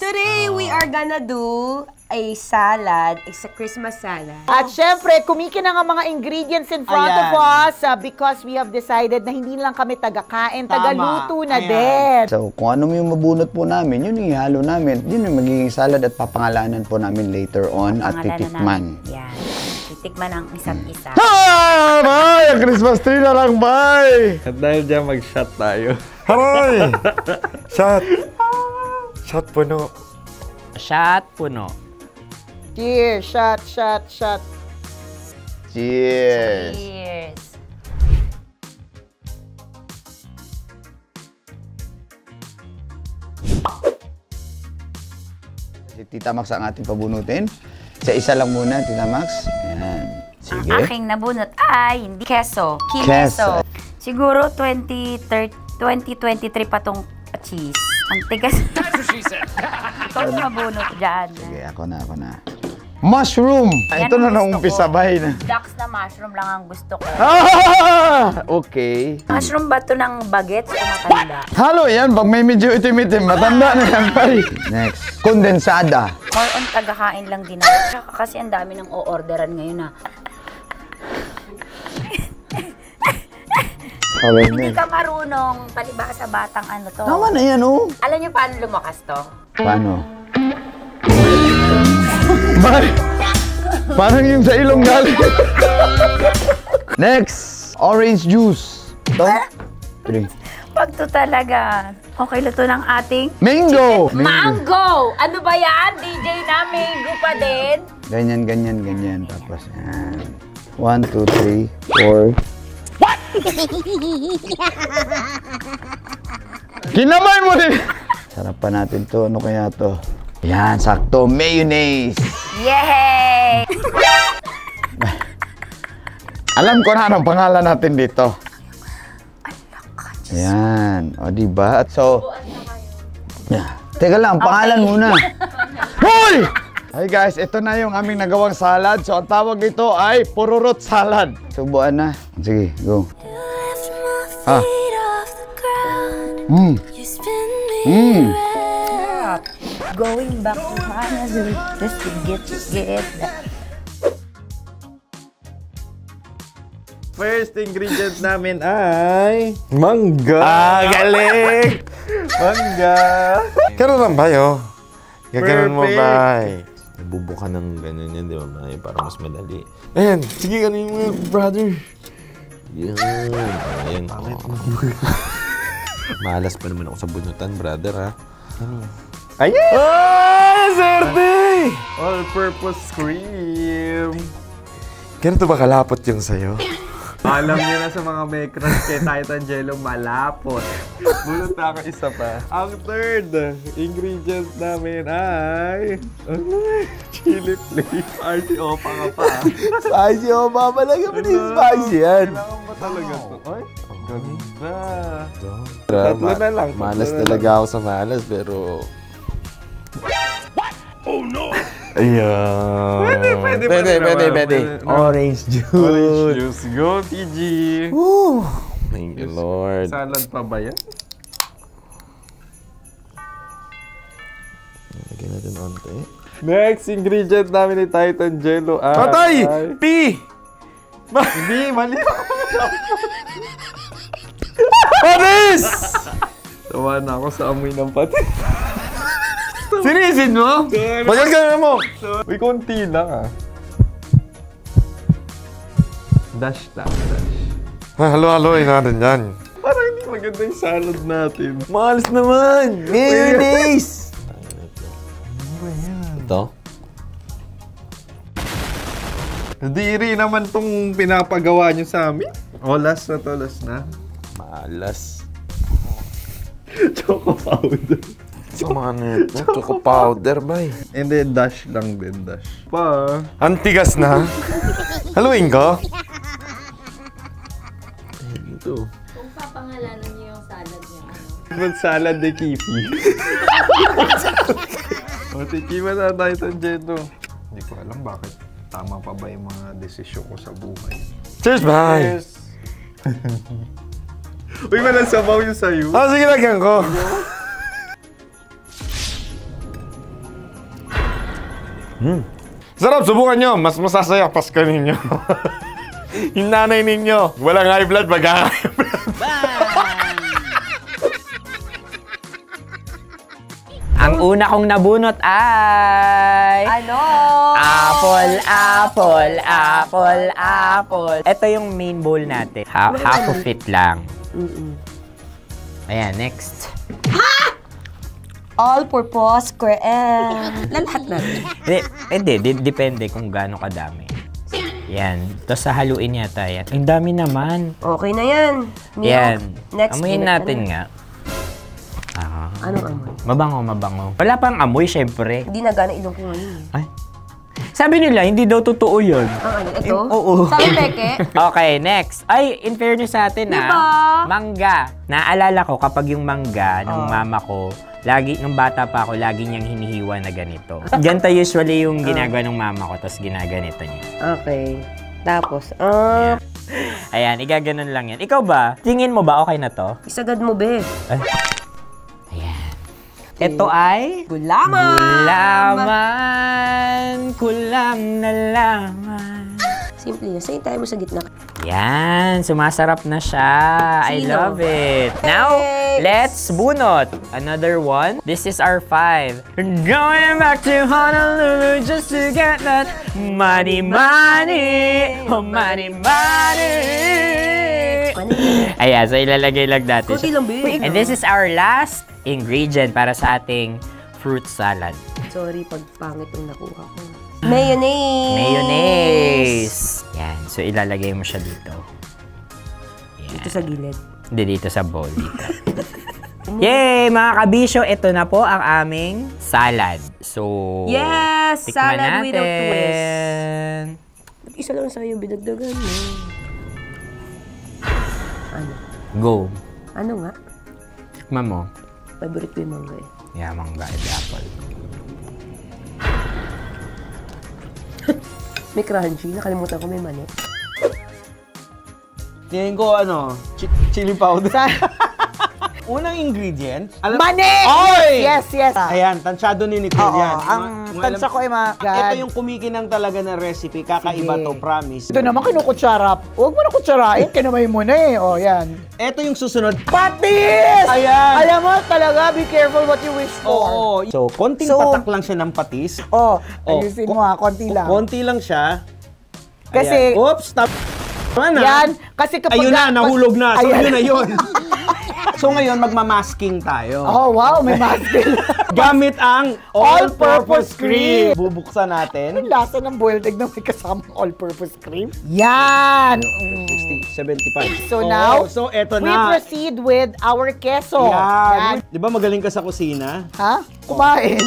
Today, we are gonna do a salad. It's a Christmas salad. At syempre, kumikina ang mga ingredients in front of us because we have decided na hindi lang kami taga-kain, taga-luto na din. So, kung ano yung mabunot po namin, yun yung ihalo namin. Yun yung magiging salad at papangalanan po namin later on at titikman. Yan. Titikman ang isa't isa. Ah! Bay! Ang Christmas tree na lang, bay! At dahil dyan, mag-shot tayo. Haroy! Shot! Shot puno. Shot puno. Cheers! Shot, shot, shot. Cheers! Cheers! Si Tita Max ang ating pabunutin. Isa lang muna, Tita Max. Ayan. Sige. Ang aking nabunot ay hindi keso. Kineso. Siguro 2023 pa tong cheese. Ang tigas. Ikaw yung mabunot dyan. Sige, ako na. Mushroom! Yan Ito na ang gusto naumpisa, ko. bay na. Ducks na mushroom lang ang gusto ko. Ah! Okay. Mushroom ba ito ng bagets o matanda? Halo yan, pag may medyo itim-itim, matanda na yan, bay. Next. Kondensada. More on tagakain lang din ako. Tsaka kasi ang dami ng o-orderan ngayon na. Hindi ka marunong palibasa sa batang ano to. Tama na yan, oh. Alam niyo paano lumakas to? Paano? Bay! Parang yung sa ilong galing. Next. Orange juice. Ito. 3. Pag to talaga. Okay, luto ng ating Mango! mango! Ano ba yan? DJ na mango pa din? Ganyan. Tapos, yan. 1, 2, 3, 4. What? Kinamay mo din! Sarap pa natin to. Ano kaya to? Yan, sakto. Mayonnaise! Yay! Alam ko na anong pangalan natin dito. Yan. O, diba? So, yeah. Teka lang, pangalan muna. Hoy! Hi guys, ito na yung aming nagawang salad. So, ang tawag nito ay pururot salad. Subuan na. Sige, go. Going back to Manazul just to get that. First ingredient namin ay... Mangga! Ah, galing! Mangga! Ganun lang ba yun? Gaganon mo Perfect. ba? Nabubuka ng ganyan yan, di ba? Para mas madali. Ayan, sige, ganun mo, brother. Yan. Ayan. Malas pa naman ako sa bunutan, brother, ha? Ayan! Ay, serte! All-purpose cream! Ganito ba kalapot yung sayo? Alam niyo na sa mga may crush kay Titan Jello, malapot. Bulot na ako isa pa. Ang third ingredient namin ay... chili flake. Spicy opa ka pa. Spicy, oh, mama lang yung spicy yan. Kailangan ba talaga to? Ay, ganda. Tatlo na lang. Malas talaga ako sa malas, pero... Oh no! Ayan. Pwede. Orange juice. Orange juice. Go, TG! Woo! Thank you, Lord. Salad pa ba yan? Lagyan natin onte. Next ingredient namin ni Titan Jello ay... Patay! P! Hindi, mali ako. Patis! Tawa na ako sa amoy ng patis. Sinisin mo? Bagal ka mo! Uy, konti lang ah. Dash lang, dash. Halo-haloy natin yan. Parang hindi maganda yung salad natin. Malas naman! Mayonnaise! Ito? Diri naman tong pinapagawa nyo sa amin. Oh, last na to, last na. Malas. Choco powder. Sama na ito. Choco powder, bay. And then dash lang din, dash. Pa. Ang tigas na. Haluin ko? Ito. Kung papangalanan niyo yung salad niya, ano? Mag-salad de Kipi. O, tikiman na tayo sa Jeno. Hindi ko alam bakit tama pa ba yung mga desisyon ko sa buhay. Cheers, bay! Cheers! Uy, malang sabaw yung sa'yo. Sige, lagyan ko. Sarap, subukan nyo. Mas masasaya Pasko ninyo. Yung nanay ninyo, walang high blood, mag-high blood. Ang una kong nabunot ay... Ano? Apple, apple, apple, apple. Ito yung main bowl natin. Half of it lang. Ayan, next. All-purpose square lahat na. Hindi, depende kung gaano kadami. Yan. Tapos haluin yata yan. Ang dami naman. Okay na yan. Yan. Next Amuyin minute natin na. nga. Anong amoy? Mabango, mabango. Wala pang amoy, syempre. Hindi na gana ilong ko ngayon. Ay. Sabi nila, hindi daw totoo yun. Ang ano? Ito? Oo. Sabi peke? Okay, next. Ay, in fairness sa atin mangga. Naalala ko kapag yung mangga ng mama ko, lagi, nung bata pa ako, lagi niyang hinihiwa na ganito. Ganito usually yung ginagawa ng mama ko, tapos ginaganito niya. Okay. Tapos, Ayan, igaganon lang yan. Ikaw ba? Tingin mo ba okay na to? isagad mo, be. Ayan. Ito ay... Gulaman! Gulaman! Kulam na laman. Simple yan. Sa'yo tayo mo sa gitna. Yan, sumasarap na siya. I Sino? love it. Now, let's bunot. Another one. This is our 5. Going back to Honolulu just to get that money, money. Oh, money, money. Ayan, so ilalagay lang natin Kunti siya. lang, be. And this is our last ingredient para sa ating fruit salad. Sorry, pag pangit yung nakuha ko. Mayonnaise! Mayonnaise! Yan. So, ilalagay mo siya dito. Yan. Dito sa gilid. Hindi, dito sa bowl. Dito. Yay! Mga kabisyo, ito na po ang aming salad. So, Yes! tikman Salad natin. with a twist. Isa lang sa'yo, binagdagan mo. Ano? Go. Ano nga? Tikman mo. Favorite ko yung mangga eh. Yeah, mangga and apple. May crunchy. Nakalimutan ko may mani. Tingin ko chili powder. Unang ingredient. Mani! Oy! Yes, yes. Ayan, tansyado ni Nicole Oo, yan. ang tansya ko ay Ito yung kumikinang talaga na recipe. Kakaiba Sige. to, promise. Ito naman kinukutsara. Huwag mo na kutsarain. Kinamay mo na eh. O, yan. Ito yung susunod. Patis! Ayan! Alam mo talaga, be careful what you wish for. Oo. So, konting So, patak lang siya ng patis. Oh, ayusin mo ha, konti lang. Konti lang siya. Kasi- Ayan. Oops! Stop! Yan, kasi kapag... Ayun na, nahulog na. So, Ayan. yun na yun. So, ngayon, magmamasking tayo. Oh, wow, may masking. Gamit ang All-purpose cream. Bubuksan natin. Ang lasa ng boiled egg na may kasamang all-purpose cream. Yan! 60, 75. So now, so eto we na. proceed with our queso. Yan. Di ba magaling ka sa kusina? Ha? Kumain.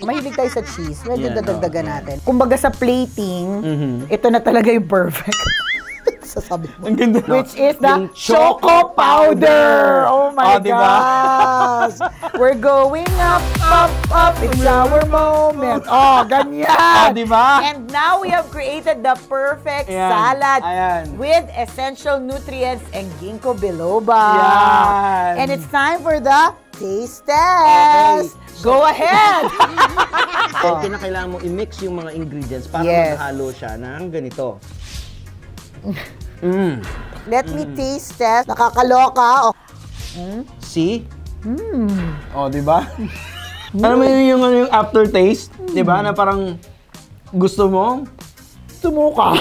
Mahilig tayo sa cheese. Medyo Yan, dadagdagan natin. Kumbaga sa plating, ito na talaga yung perfect. Sasabi mo. Ang ganda. Which is the Yung choco powder. Oh my diba? gosh. We're going up, up, up. It's our moment. Oh, ganyan. Diba? And now we have created the perfect Ayan. salad Ayan. with essential nutrients and ginkgo biloba. Yan. And it's time for the taste test. Go ahead. Kinakailangan mo i-mix yung mga ingredients para Yes. maghalo siya ng ganito. Let me taste test. Nakakaloka. Oh. See? Oh, di ba? Alam mo yung aftertaste? Di ba? Na parang gusto mo? Sumuka.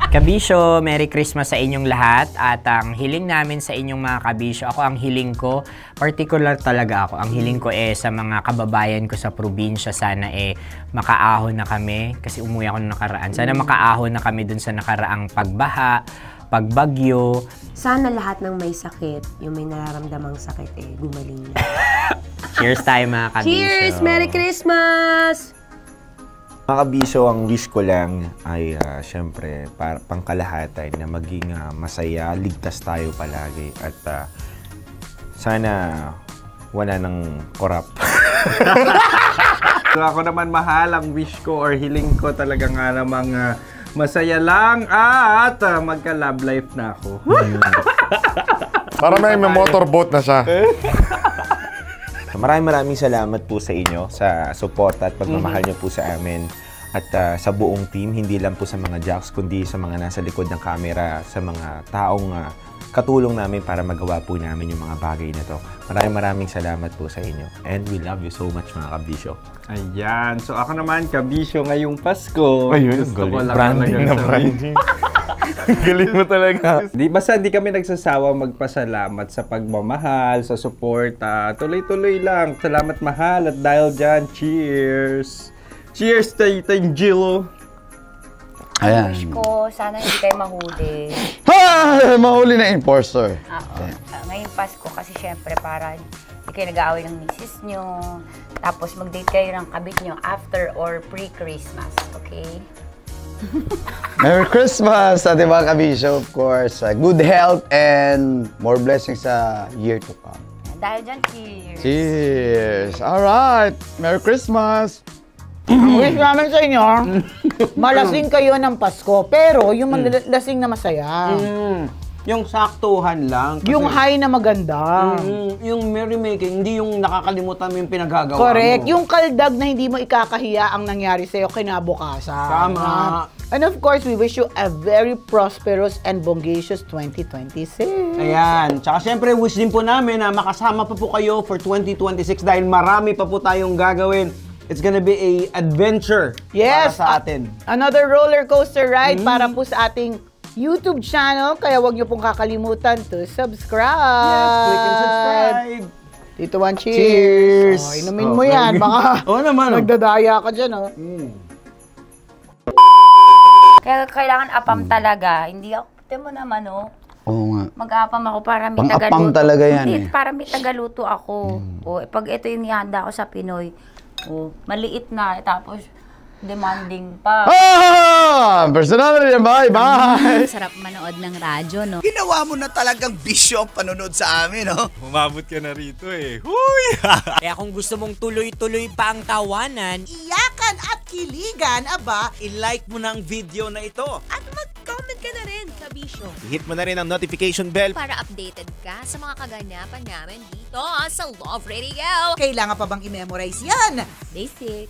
Kabisyo, Merry Christmas sa inyong lahat at ang hiling namin sa inyong mga kabisyo, ang hiling ko, particular talaga ako, ang hiling ko sa mga kababayan ko sa probinsya, sana makaahon na kami kasi umuwi ako nung nakaraan. Sana makaahon na kami dun sa nakaraang pagbaha, pagbagyo. Sana lahat ng may sakit, yung may nararamdamang sakit gumaling na. Cheers tayo mga kabisyo. Cheers! Merry Christmas! Mga kabisyo, ang wish ko lang ay syempre pangkalahatan na maging masaya, ligtas tayo palagi at sana wala nang korap. So ako naman mahal, ang wish ko or hiling ko talaga nga namang masaya lang at magka-love life na ako. Para may motorboat na siya. Maraming salamat po sa inyo sa suporta at pagmamahal niyo po sa amin. At sa buong team, hindi lang po sa mga jocks, kundi sa mga nasa likod ng camera, sa mga taong katulong namin para magawa po namin yung mga bagay na to. Maraming salamat po sa inyo. And we love you so much, mga kabisyo. Ayan. So ako naman, kabisyo ngayong Pasko. Ayun, Gusto ko lang branding talaga na sabihin. branding. Galing mo talaga. Basta di kami nagsasawa magpasalamat sa pagmamahal, sa suporta. Tuloy-tuloy lang. Salamat mahal. At dahil dyan, cheers! Cheers, Tita Angelo! Ayan. Wish ko, sana hindi kayo mahuli. Ha! Mahuli na enforcer. Ngayong Pasko kasi syempre para hindi kayo nag-aaway ng misis nyo. Tapos mag-date kayo ng kabit nyo after or pre-Christmas. Okay? Merry Christmas sa mga kabisyo, of course. Good health and more blessings sa year to come. Dahil dyan, cheers! Cheers! Alright! Merry Christmas! Ang wish namin sa inyo, malasing kayo ng Pasko, pero yung lasing na masaya. Yung saktuhan lang. Kasi, Yung high na maganda. yung merrymaking, hindi yung nakakalimutan mo yung pinagagawa Correct. mo. Yung kaldag na hindi mo ikakahiya ang nangyari sa'yo kinabukasan. Tama. And of course, we wish you a very prosperous and bongacious 2026. Ayan. Tsaka syempre, wish din po namin na makasama pa po kayo for 2026 dahil marami pa po tayong gagawin. It's gonna be a adventure para Yes, sa atin. Another roller coaster ride para po sa ating YouTube channel. Kaya huwag niyo pong kakalimutan to subscribe. Yes, click and subscribe. Tito Juan, cheers! Cheers! Oh, inumin mo yan. Baka Oo naman. nagdadaya ka dyan, oh. Kaya kailangan apam talaga. Hindi ako, mo naman, oh. Oo nga. Mag-apam ako para may Pang-apam tagaluto. talaga yan, Hindi, eh. para may tagaluto ako. O, pag ito yung ihanda ko sa Pinoy, maliit na, tapos demanding pa. Personality na bye! Sarap manood ng radyo, no? Ginawa mo na talagang bisyo ang panonood sa amin, no? Umabot ka na rito eh. Kaya kung gusto mong tuloy-tuloy pa ang tawanan, Iyakan at kiligan, aba, i-like mo na ang video na ito. At mag-comment ka na rin, kabisyo, hit mo na rin ang notification bell. para updated ka sa mga kaganapan namin dito sa Love Radio. Kailangan pa bang i-memorize yan? Basic.